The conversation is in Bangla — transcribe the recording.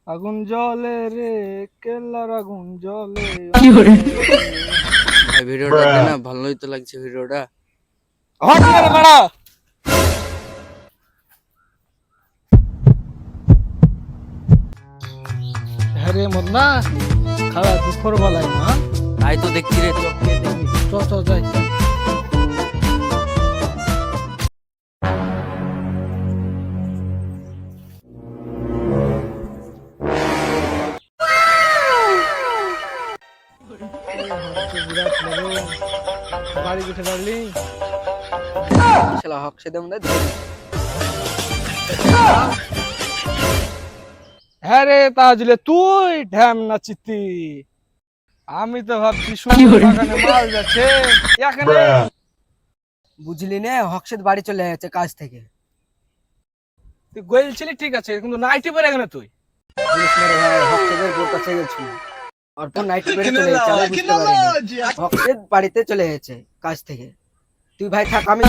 আগুন জ্বলে রে, কেল্লার আগুন জ্বলে। ভাই ভিডিওটা দে না, ভালোই তো লাগছে ভিডিওটা। হট করে মারা। হ্যাঁ রে মদনা, খাওয়া দুপুর বেলায় না। তাই তো দেখছি রে, চোখে দেখি। চ যাই। গাড়ি উঠে দাঁড়লি। শালা হক সে দেম না। হ্যাঁ রে তাজলে, তুই ঢ্যাম না চিত্তি। আমি তো ভাবছি সুন্দর বাগানে মাল যাচ্ছে এখানে। বুঝলি না, হকসেদ বাড়ি চলে যাচ্ছে কাজ থেকে। তুই গেলছিলি ঠিক আছে, কিন্তু নাইটি পরে এখানে তুই। পুলিশ মেরে ভাই, হকসেদের বোর কাছে গেছিল। অর্পণ নাইট পরে চলে যাচ্ছে, আমি বুঝতে পারিনি। হকসেদ বাড়িতে চলে যাচ্ছে কাজ থেকে। তুই ভাই থাক, আমি